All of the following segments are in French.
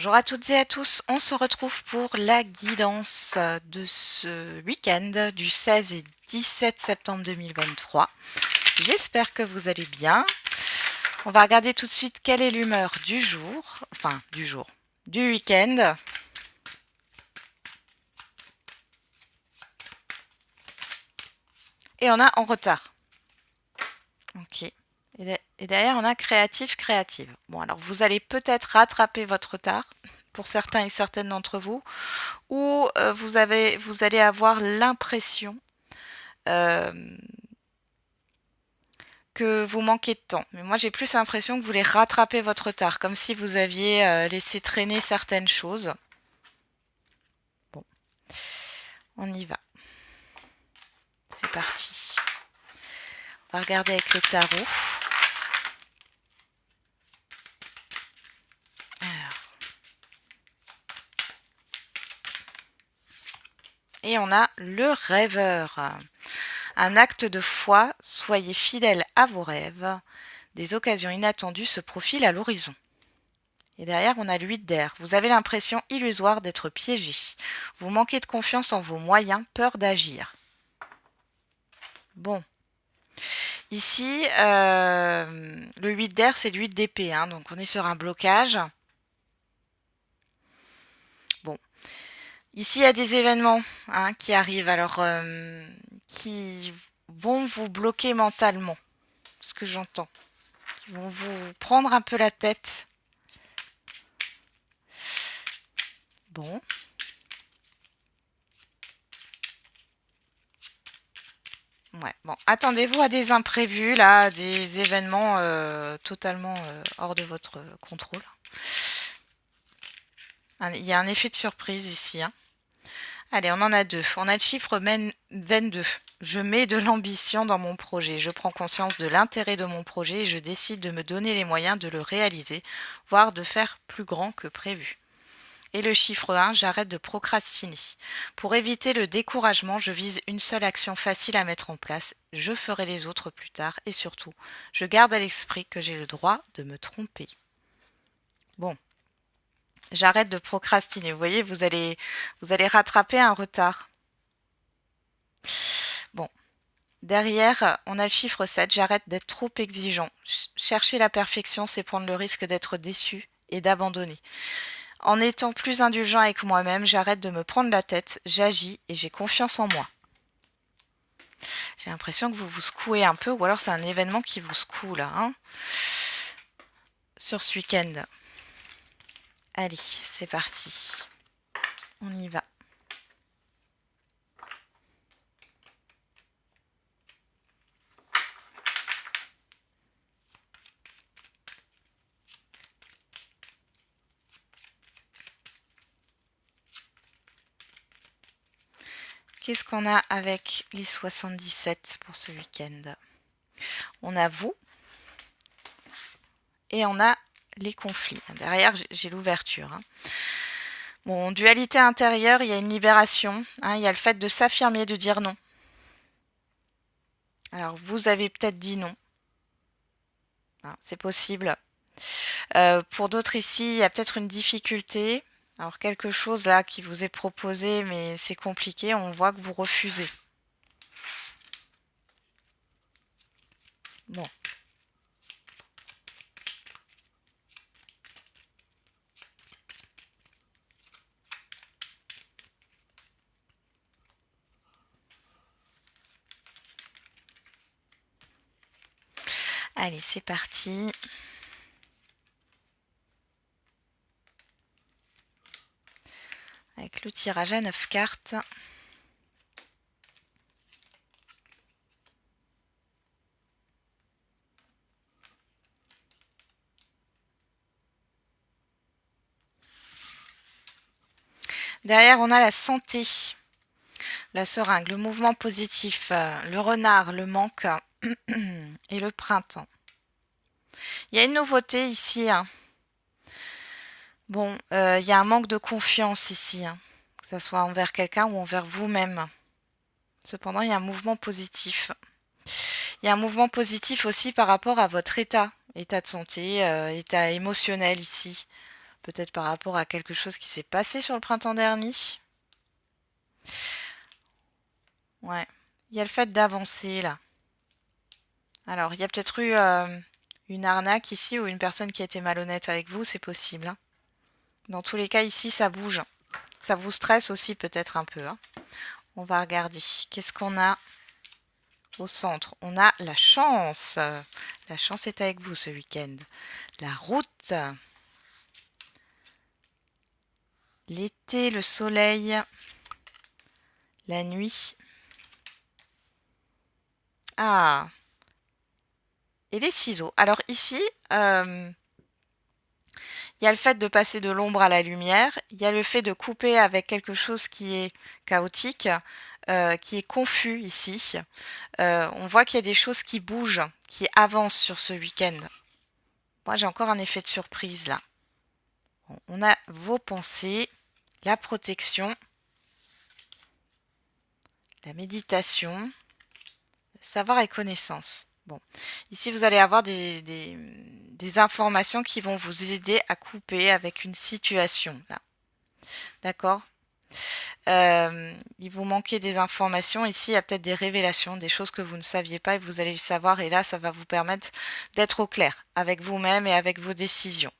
Bonjour à toutes et à tous, on se retrouve pour la guidance de ce week-end du 16 et 17 septembre 2023. J'espère que vous allez bien. On va regarder tout de suite quelle est l'humeur du jour, du week-end. Et on a en retard. Ok. Et derrière, on a créative. Bon, alors vous allez peut-être rattraper votre retard pour certains et certaines d'entre vous, ou vous allez avoir l'impression euh, que vous manquez de temps. Mais moi, j'ai plus l'impression que vous voulez rattraper votre retard, comme si vous aviez laissé traîner certaines choses. Bon, on y va. C'est parti. On va regarder avec le tarot. Alors. Et on a le rêveur. Un acte de foi, soyez fidèle à vos rêves. Des occasions inattendues se profilent à l'horizon. Et derrière, on a le 8 d'air. Vous avez l'impression illusoire d'être piégé. Vous manquez de confiance en vos moyens, peur d'agir. Bon. Ici, le 8 d'air, c'est le 8 d'épée. Hein, donc, on est sur un blocage. Bon. Ici, il y a des événements qui arrivent. Alors, qui vont vous bloquer mentalement. Ce que j'entends. Qui vont vous prendre un peu la tête. Bon. Ouais, bon, attendez-vous à des imprévus, là, des événements totalement hors de votre contrôle. Il y a un effet de surprise ici. Hein. Allez, on en a deux. On a le chiffre 22. Je mets de l'ambition dans mon projet. Je prends conscience de l'intérêt de mon projet et je décide de me donner les moyens de le réaliser, voire de faire plus grand que prévu. Et le chiffre 1, j'arrête de procrastiner. Pour éviter le découragement, je vise une seule action facile à mettre en place. Je ferai les autres plus tard et surtout, je garde à l'esprit que j'ai le droit de me tromper. Bon, j'arrête de procrastiner. Vous voyez, vous allez rattraper un retard. Bon, derrière, on a le chiffre 7. J'arrête d'être trop exigeant. Chercher la perfection, c'est prendre le risque d'être déçu et d'abandonner. En étant plus indulgent avec moi-même, j'arrête de me prendre la tête, j'agis et j'ai confiance en moi. J'ai l'impression que vous vous secouez un peu, ou alors c'est un événement qui vous secoue là, hein, sur ce week-end. Allez, c'est parti. On y va. Qu'est-ce qu'on a avec les 77 pour ce week-end? On a vous et on a les conflits. Derrière, j'ai l'ouverture. Hein. Bon, dualité intérieure, il y a une libération. Hein, il y a le fait de s'affirmer, de dire non. Alors, vous avez peut-être dit non. Hein, c'est possible. Pour d'autres ici, il y a peut-être une difficulté. Alors, quelque chose là qui vous est proposé, mais c'est compliqué. On voit que vous refusez. Bon. Allez, c'est parti. Avec le tirage à 9 cartes. Derrière, on a la santé, la seringue, le mouvement positif, le renard, le manque et le printemps. Il y a une nouveauté ici. Hein. Bon, il y a un manque de confiance ici, hein, que ce soit envers quelqu'un ou envers vous-même. Cependant, il y a un mouvement positif. Il y a un mouvement positif aussi par rapport à votre état de santé, état émotionnel ici. peut-être par rapport à quelque chose qui s'est passé sur le printemps dernier. Ouais, il y a le fait d'avancer là. Alors, il y a peut-être eu une arnaque ici ou une personne qui a été malhonnête avec vous, c'est possible, hein. Dans tous les cas, ici, ça bouge. Ça vous stresse aussi peut-être un peu, hein. On va regarder. Qu'est-ce qu'on a au centre? On a la chance. La chance est avec vous ce week-end. La route. L'été, le soleil. La nuit. Ah. Et les ciseaux. Alors ici, il y a le fait de passer de l'ombre à la lumière, il y a le fait de couper avec quelque chose qui est chaotique, qui est confus ici. On voit qu'il y a des choses qui bougent, qui avancent sur ce week-end. Moi, j'ai encore un effet de surprise là. On a vos pensées, la protection, la méditation, le savoir et connaissance. Bon, ici, vous allez avoir des informations qui vont vous aider à couper avec une situation là. D'accord? Il vous manquait des informations. Ici, il y a peut-être des révélations, des choses que vous ne saviez pas et vous allez le savoir. Et là, ça va vous permettre d'être au clair avec vous-même et avec vos décisions.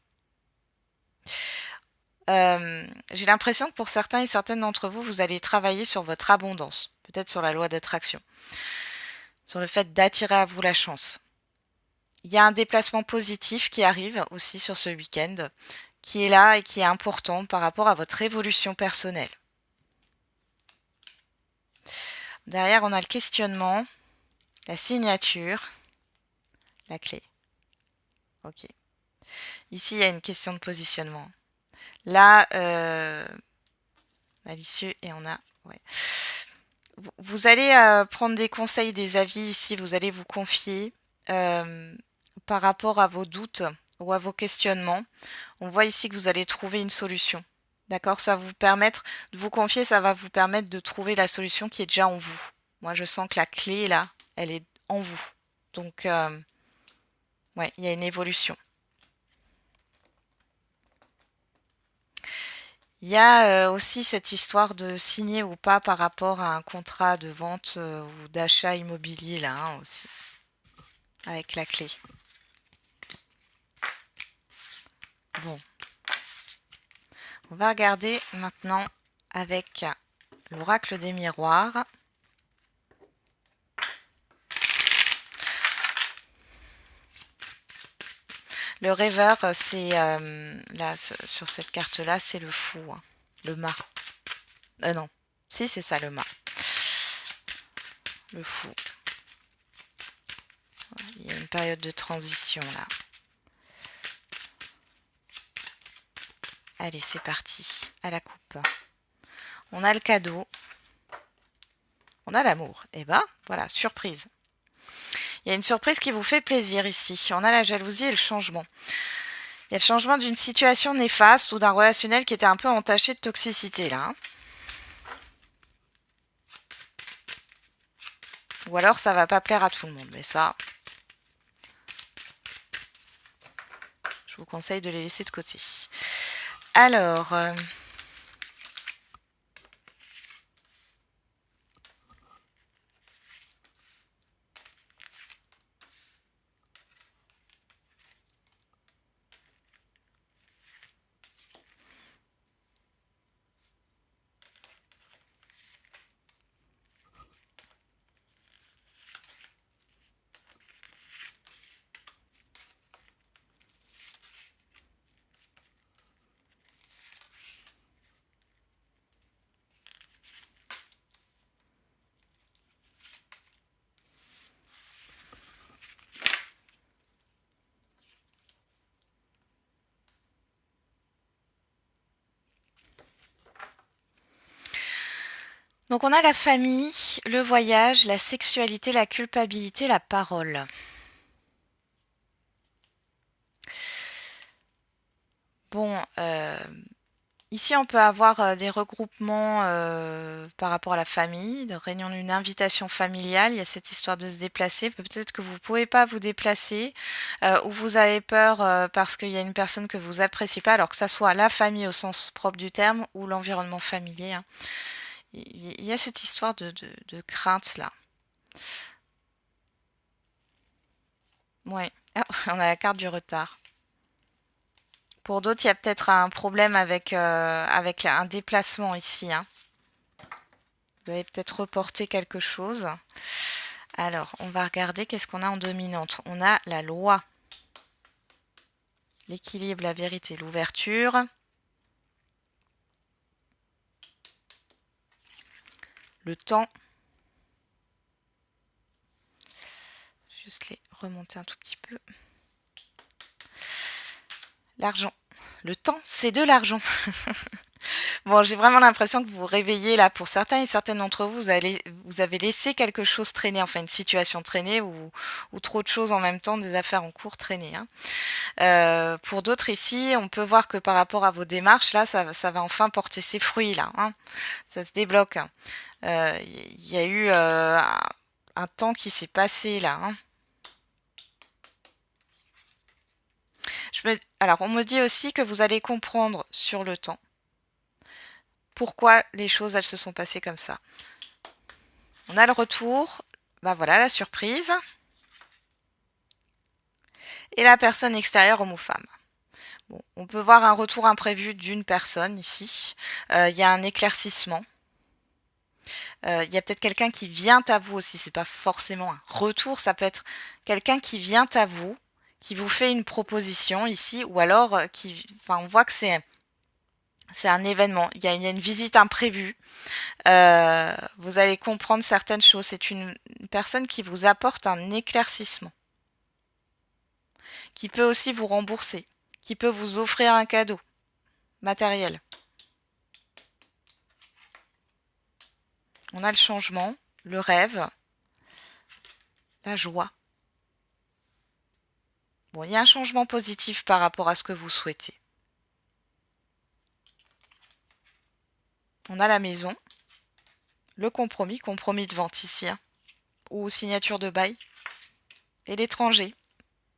J'ai l'impression que pour certains et certaines d'entre vous, vous allez travailler sur votre abondance, peut-être sur la loi d'attraction, sur le fait d'attirer à vous la chance. Il y a un déplacement positif qui arrive aussi sur ce week-end, qui est là et qui est important par rapport à votre évolution personnelle. Derrière, on a le questionnement, la signature, la clé. Ok. Ici, il y a une question de positionnement. Là, à l'issue, et on a... Ouais. Vous allez prendre des conseils, des avis ici, vous allez vous confier par rapport à vos doutes ou à vos questionnements. On voit ici que vous allez trouver une solution. D'accord? Ça va vous permettre de vous confier, ça va vous permettre de trouver la solution qui est déjà en vous. Moi, je sens que la clé, là, elle est en vous. Donc, ouais, il y a une évolution. Il y a aussi cette histoire de signer ou pas par rapport à un contrat de vente ou d'achat immobilier, là, hein, aussi, avec la clé. Bon. On va regarder maintenant avec l'oracle des miroirs. Le rêveur, c'est là sur cette carte-là, c'est le fou, hein, le mât. Non, si c'est ça le mât. Le fou. Il y a une période de transition là. Allez, c'est parti. À la coupe. On a le cadeau. On a l'amour. Et ben, voilà, surprise. Il y a une surprise qui vous fait plaisir ici. On a la jalousie et le changement. Il y a le changement d'une situation néfaste ou d'un relationnel qui était un peu entaché de toxicité là. Hein. Ou alors ça va pas plaire à tout le monde. Mais ça, je vous conseille de les laisser de côté. Alors... Donc on a la famille, le voyage, la sexualité, la culpabilité, la parole. Bon, Ici, on peut avoir des regroupements par rapport à la famille, de réunion d'une invitation familiale. Il y a cette histoire de se déplacer. Peut-être que vous ne pouvez pas vous déplacer ou vous avez peur parce qu'il y a une personne que vous appréciez pas, alors que ça soit la famille au sens propre du terme ou l'environnement familier, hein. Il y a cette histoire de crainte là. Ouais. Ah, on a la carte du retard. Pour d'autres, il y a peut-être un problème avec un déplacement ici, hein. Vous avez peut-être reporté quelque chose. Alors, on va regarder qu'est-ce qu'on a en dominante. On a la loi, l'équilibre, la vérité, l'ouverture, le temps. Juste les remonter un tout petit peu. L'argent. Le temps, c'est de l'argent. Bon, j'ai vraiment l'impression que vous vous réveillez là. Pour certains et certaines d'entre vous, vous avez laissé quelque chose traîner, enfin une situation traîner ou trop de choses en même temps, des affaires en cours traîner, hein. Pour d'autres ici, on peut voir que par rapport à vos démarches, là, ça va enfin porter ses fruits là, hein. Ça se débloque. Il y a eu un temps qui s'est passé là, hein. Alors, on me dit aussi que vous allez comprendre sur le temps pourquoi les choses, elles se sont passées comme ça. On a le retour, bah voilà la surprise. Et la personne extérieure, homme ou femme. Bon, on peut voir un retour imprévu d'une personne ici. Il y a un éclaircissement. Il y a peut-être quelqu'un qui vient à vous aussi. C'est pas forcément un retour, ça peut être quelqu'un qui vient à vous, qui vous fait une proposition ici, ou alors enfin, on voit que c'est un événement. Il y a une visite imprévue. Vous allez comprendre certaines choses. C'est une personne qui vous apporte un éclaircissement, qui peut aussi vous rembourser, qui peut vous offrir un cadeau matériel. On a le changement, le rêve, la joie. Bon, il y a un changement positif par rapport à ce que vous souhaitez. On a la maison, le compromis, compromis de vente ici, hein, ou signature de bail, et l'étranger.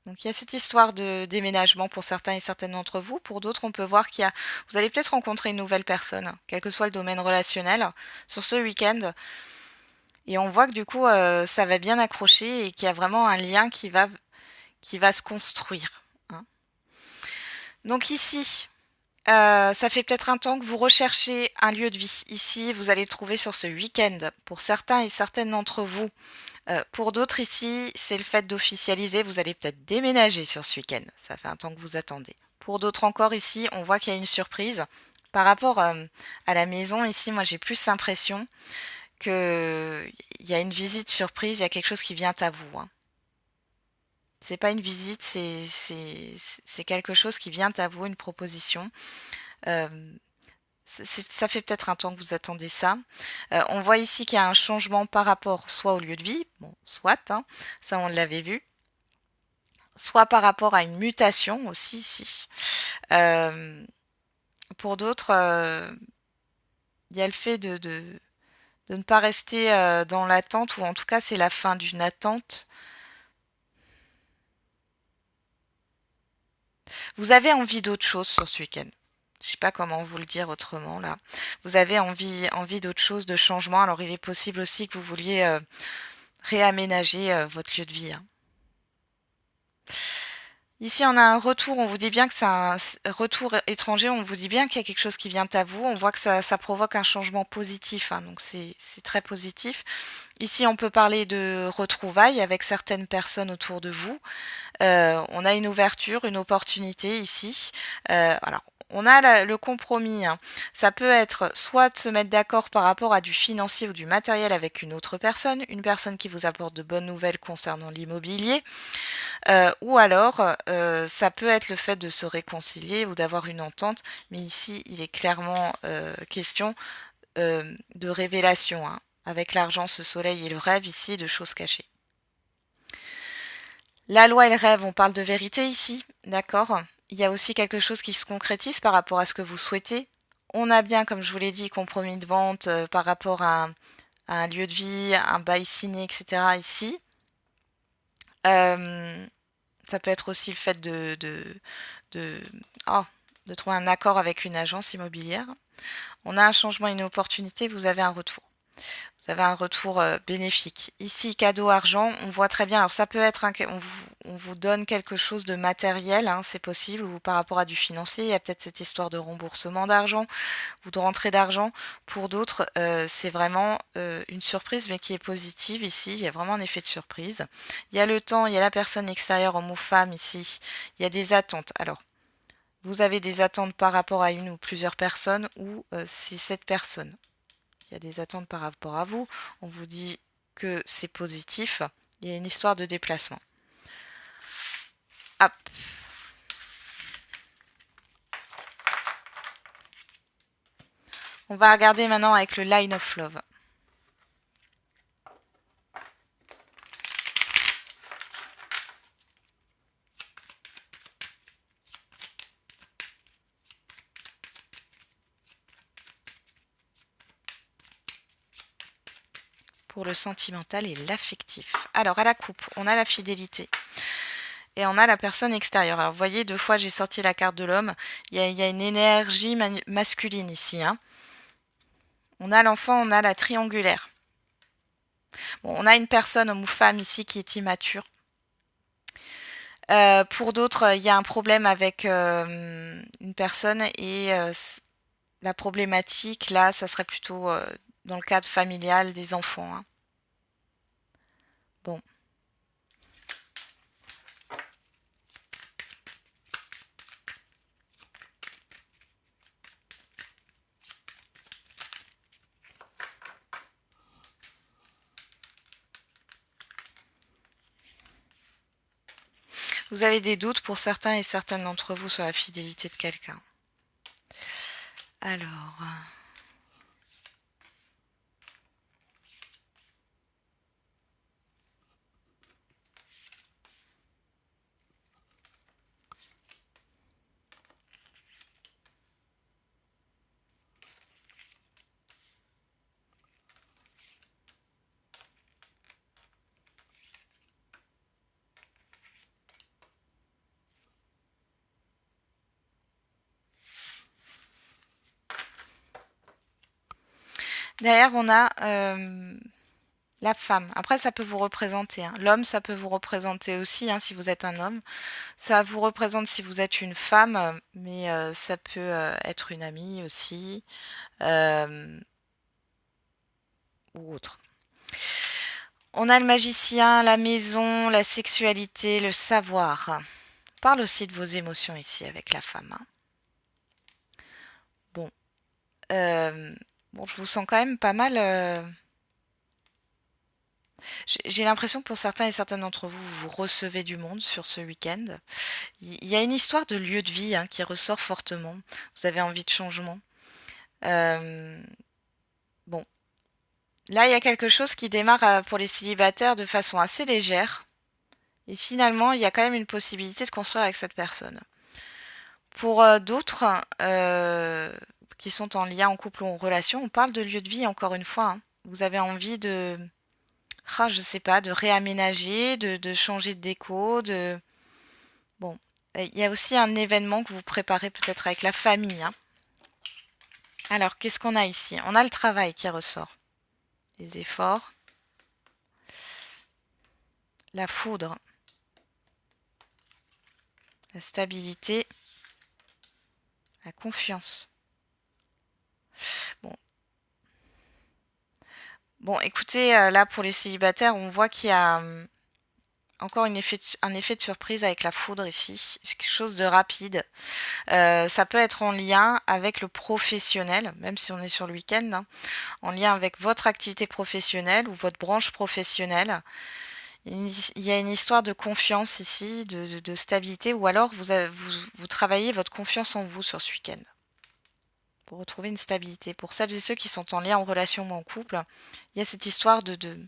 Donc il y a cette histoire de déménagement pour certains et certaines d'entre vous. Pour d'autres, on peut voir vous allez peut-être rencontrer une nouvelle personne, quel que soit le domaine relationnel, sur ce week-end. Et on voit que du coup, ça va bien accrocher et qu'il y a vraiment un lien qui va se construire, hein. Donc ici, ça fait peut-être un temps que vous recherchez un lieu de vie. Ici, vous allez le trouver sur ce week-end pour certains et certaines d'entre vous. Pour d'autres ici, c'est le fait d'officialiser. Vous allez peut-être déménager sur ce week-end. Ça fait un temps que vous attendez. Pour d'autres encore ici, on voit qu'il y a une surprise. Par rapport à la maison, ici, moi j'ai plus l'impression qu'il y a une visite surprise, il y a quelque chose qui vient à vous, hein. C'est pas une visite, c'est quelque chose qui vient à vous, une proposition. Euh, Ça fait peut-être un temps que vous attendez ça. On voit ici qu'il y a un changement par rapport soit au lieu de vie, bon, soit, hein, ça on l'avait vu, soit par rapport à une mutation aussi ici. Euh, pour d'autres, il y a le fait de ne pas rester dans l'attente, ou en tout cas c'est la fin d'une attente. Vous avez envie d'autre chose sur ce week-end. Je sais pas comment vous le dire autrement là. Vous avez envie d'autre chose, de changement. Alors il est possible aussi que vous vouliez réaménager votre lieu de vie, hein. Ici, on a un retour, on vous dit bien que c'est un retour étranger, on vous dit bien qu'il y a quelque chose qui vient à vous, on voit que ça provoque un changement positif, hein, donc c'est très positif. Ici, on peut parler de retrouvailles avec certaines personnes autour de vous. On a une ouverture, une opportunité ici. Alors, on a le compromis, hein. Ça peut être soit de se mettre d'accord par rapport à du financier ou du matériel avec une personne qui vous apporte de bonnes nouvelles concernant l'immobilier, ou alors ça peut être le fait de se réconcilier ou d'avoir une entente, mais ici il est clairement question de révélation, hein, avec l'argent, ce soleil et le rêve ici, de choses cachées. La loi et le rêve, on parle de vérité ici, d'accord? Il y a aussi quelque chose qui se concrétise par rapport à ce que vous souhaitez. On a bien, comme je vous l'ai dit, compromis de vente par rapport à un lieu de vie, un bail signé, etc. ici. Euh, Ça peut être aussi le fait de, oh, de trouver un accord avec une agence immobilière. On a un changement, une opportunité, vous avez un retour. Vous avez un retour bénéfique. Ici, cadeau argent, on voit très bien. Alors ça peut être, on vous donne quelque chose de matériel, hein, c'est possible, ou par rapport à du financier, il y a peut-être cette histoire de remboursement d'argent ou de rentrée d'argent. Pour d'autres, c'est vraiment une surprise, mais qui est positive ici. Il y a vraiment un effet de surprise. Il y a le temps, il y a la personne extérieure, homme ou femme ici. Il y a des attentes. Alors, vous avez des attentes par rapport à une ou plusieurs personnes, ou c'est cette personne. Il y a des attentes par rapport à vous. On vous dit que c'est positif. Il y a une histoire de déplacement. Hop. On va regarder maintenant avec le Line of Love. Pour le sentimental et l'affectif. Alors, à la coupe, on a la fidélité. Et on a la personne extérieure. Alors, vous voyez, 2 fois, j'ai sorti la carte de l'homme. Il y a une énergie masculine ici. Hein. On a l'enfant, on a la triangulaire. Bon, on a une personne, homme ou femme, ici, qui est immature. Pour d'autres, il y a un problème avec une personne et la problématique, là, ça serait plutôt dans le cadre familial des enfants. Hein. Bon. Vous avez des doutes pour certains et certaines d'entre vous sur la fidélité de quelqu'un. Alors... Derrière, on a la femme. Après, ça peut vous représenter. Hein. L'homme, ça peut vous représenter aussi, hein, si vous êtes un homme. Ça vous représente si vous êtes une femme, mais ça peut être une amie aussi, euh, ou autre. On a le magicien, la maison, la sexualité, le savoir. On parle aussi de vos émotions ici avec la femme. Hein. Bon. Bon, je vous sens quand même pas mal... J'ai l'impression que pour certains et certaines d'entre vous, vous recevez du monde sur ce week-end. Il y a une histoire de lieu de vie hein, qui ressort fortement. Vous avez envie de changement. Euh, bon, là, il y a quelque chose qui démarre pour les célibataires de façon assez légère. Et finalement, il y a quand même une possibilité de construire avec cette personne. Pour d'autres qui sont en lien, en couple ou en relation, on parle de lieu de vie encore une fois. Hein. Vous avez envie de, je sais pas, de réaménager, de changer de déco, de... Bon, il y a aussi un événement que vous préparez peut-être avec la famille. Hein. Alors, qu'est-ce qu'on a ici? On a le travail qui ressort. Les efforts. La foudre. La stabilité. La confiance. Bon. Bon, écoutez, là, pour les célibataires, on voit qu'il y a encore un effet de surprise avec la foudre ici. Quelque chose de rapide. Ça peut être en lien avec le professionnel, même si on est sur le week-end, hein, en lien avec votre activité professionnelle ou votre branche professionnelle. Il y a une histoire de confiance ici, de stabilité, ou alors vous travaillez votre confiance en vous sur ce week-end pour retrouver une stabilité. Pour celles et ceux qui sont en lien, en relation ou en couple, il y a cette histoire de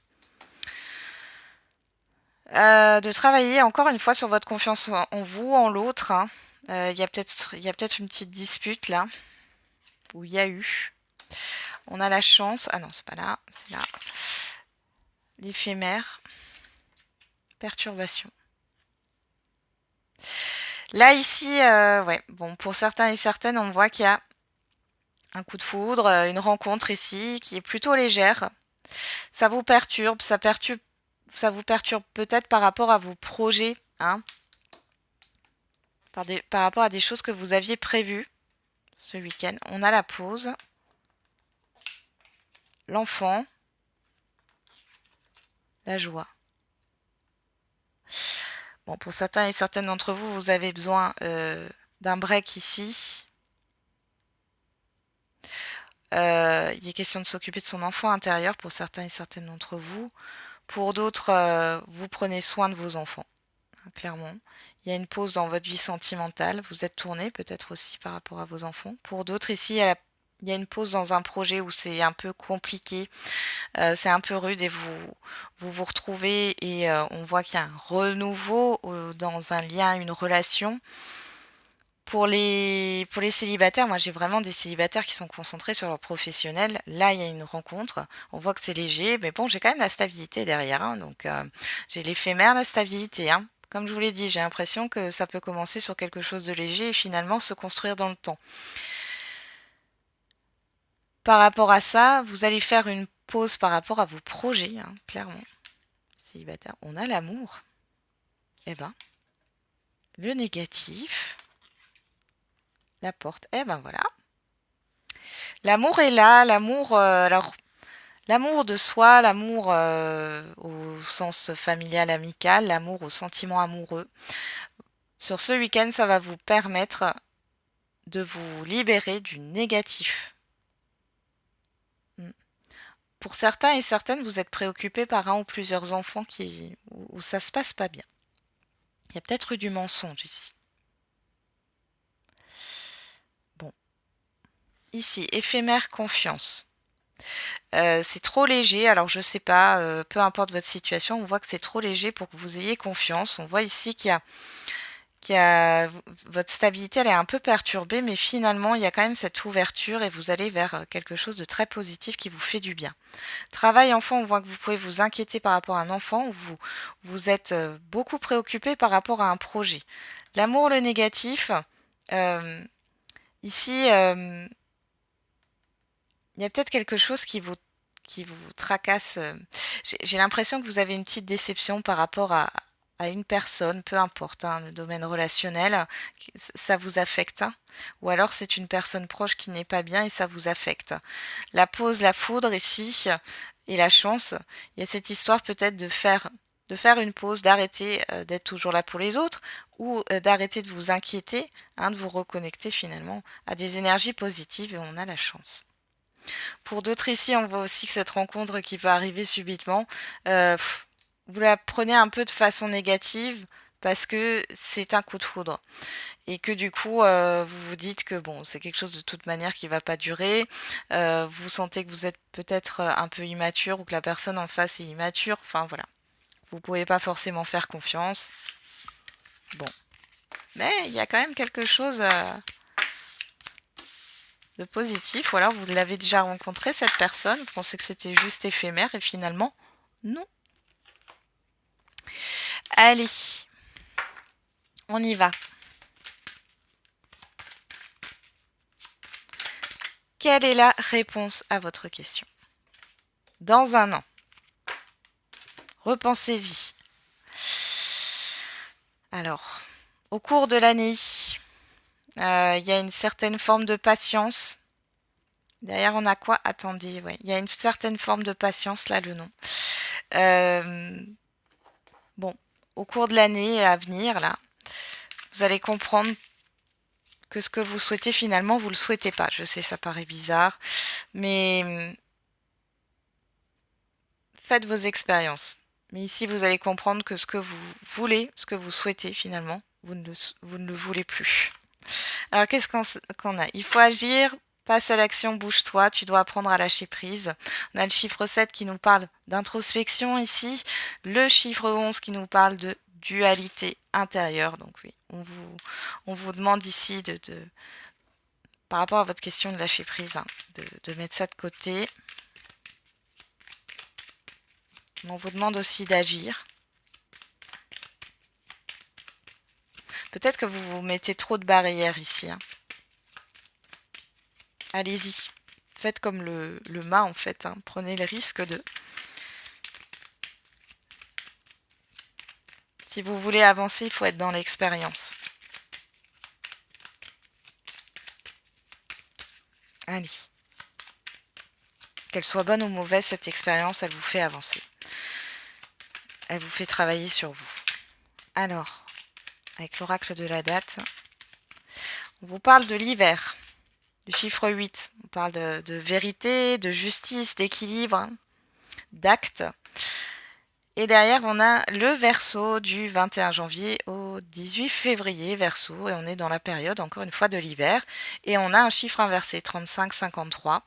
travailler encore une fois sur votre confiance en vous, en l'autre. Hein. Il y a peut-être une petite dispute là, où il y a eu. On a la chance. Ah non, c'est pas là, c'est là. L'éphémère. Perturbation. Là, ici, ouais, bon, pour certains et certaines, on voit qu'il y a un coup de foudre, une rencontre ici qui est plutôt légère. Ça vous perturbe, ça vous perturbe peut-être par rapport à vos projets, hein, par rapport à des choses que vous aviez prévues ce week-end. On a la pause, l'enfant, la joie. Bon, pour certains et certaines d'entre vous, vous avez besoin d'un break ici. Il est question de s'occuper de son enfant intérieur pour certains et certaines d'entre vous. Pour d'autres, vous prenez soin de vos enfants, hein, clairement. Il y a une pause dans votre vie sentimentale. Vous êtes tourné peut-être aussi par rapport à vos enfants. Pour d'autres, ici, il y a une pause dans un projet où c'est un peu compliqué, c'est un peu rude et vous retrouvez et on voit qu'il y a un renouveau dans un lien, une relation. Pour les célibataires, moi j'ai vraiment des célibataires qui sont concentrés sur leur professionnel. Là, il y a une rencontre, on voit que c'est léger, mais bon, j'ai quand même la stabilité derrière, hein, donc j'ai l'éphémère, la stabilité, hein. Comme je vous l'ai dit, j'ai l'impression que ça peut commencer sur quelque chose de léger et finalement se construire dans le temps. Par rapport à ça, vous allez faire une pause par rapport à vos projets, hein, clairement. Célibataire, on a l'amour. Eh ben, le négatif, la porte, eh ben voilà. L'amour est là, l'amour, alors l'amour de soi, l'amour au sens familial, amical, l'amour au sentiment amoureux. Sur ce week-end, ça va vous permettre de vous libérer du négatif. Mm. Pour certains et certaines, vous êtes préoccupés par un ou plusieurs enfants où ça se passe pas bien. Il y a peut-être eu du mensonge ici. Bon. Ici, éphémère confiance. C'est trop léger, alors je sais pas, peu importe votre situation, on voit que c'est trop léger pour que vous ayez confiance. On voit ici votre stabilité, elle est un peu perturbée, mais finalement, il y a quand même cette ouverture et vous allez vers quelque chose de très positif qui vous fait du bien. Travail enfant, on voit que vous pouvez vous inquiéter par rapport à un enfant, ou vous êtes beaucoup préoccupé par rapport à un projet. L'amour, le négatif, ici, il y a peut-être quelque chose qui vous tracasse. J'ai l'impression que vous avez une petite déception par rapport à une personne, peu importe, hein, le domaine relationnel, ça vous affecte, hein. Ou alors c'est une personne proche qui n'est pas bien et ça vous affecte. La pause, la foudre ici, et la chance, il y a cette histoire peut-être de faire une pause, d'arrêter d'être toujours là pour les autres, ou d'arrêter de vous inquiéter, hein, de vous reconnecter finalement à des énergies positives et on a la chance. Pour d'autres ici, on voit aussi que cette rencontre qui peut arriver subitement, vous la prenez un peu de façon négative parce que c'est un coup de foudre et que du coup, vous vous dites que bon, c'est quelque chose de toute manière qui va pas durer. Vous sentez que vous êtes peut-être un peu immature ou que la personne en face est immature. Enfin voilà, vous pouvez pas forcément faire confiance. Bon, mais il y a quand même quelque chose de positif, ou alors vous l'avez déjà rencontré cette personne, vous pensez que c'était juste éphémère et finalement non. Allez, on y va. Quelle est la réponse à votre question? Dans un an. Repensez-y. Alors, au cours de l'année, il y a une certaine forme de patience. Derrière, on a quoi? Attendez, ouais. Il y a une certaine forme de patience, là, le nom. Bon, au cours de l'année à venir, là, vous allez comprendre que ce que vous souhaitez, finalement, vous le souhaitez pas. Je sais, ça paraît bizarre, mais faites vos expériences. Mais ici, vous allez comprendre que ce que vous voulez, ce que vous souhaitez, finalement, vous ne le voulez plus. Alors, qu'est-ce qu'on a? Il faut agir, passe à l'action, bouge-toi, tu dois apprendre à lâcher prise. On a le chiffre 7 qui nous parle d'introspection ici, le chiffre 11 qui nous parle de dualité intérieure. Donc oui, on vous demande ici par rapport à votre question de lâcher prise, hein, de mettre ça de côté. On vous demande aussi d'agir. Peut-être que vous vous mettez trop de barrières ici. Hein. Allez-y. Faites comme le mât en fait. Hein. Prenez le risque de... Si vous voulez avancer, il faut être dans l'expérience. Allez. Qu'elle soit bonne ou mauvaise, cette expérience, elle vous fait avancer. Elle vous fait travailler sur vous. Alors, avec l'oracle de la date, on vous parle de l'hiver, du chiffre 8. On parle de vérité, de justice, d'équilibre, hein, d'acte. Et derrière, on a le Verseau du 21 janvier au 18 février, Verseau, et on est dans la période, encore une fois, de l'hiver. Et on a un chiffre inversé, 35-53. Ça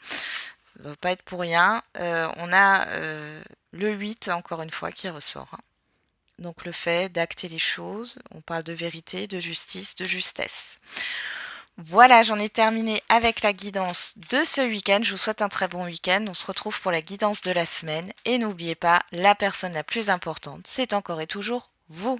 ne va pas être pour rien. On a le 8, encore une fois, qui ressort. Hein. Donc le fait d'acter les choses, on parle de vérité, de justice, de justesse. Voilà, j'en ai terminé avec la guidance de ce week-end. Je vous souhaite un très bon week-end. On se retrouve pour la guidance de la semaine. Et n'oubliez pas, la personne la plus importante, c'est encore et toujours vous.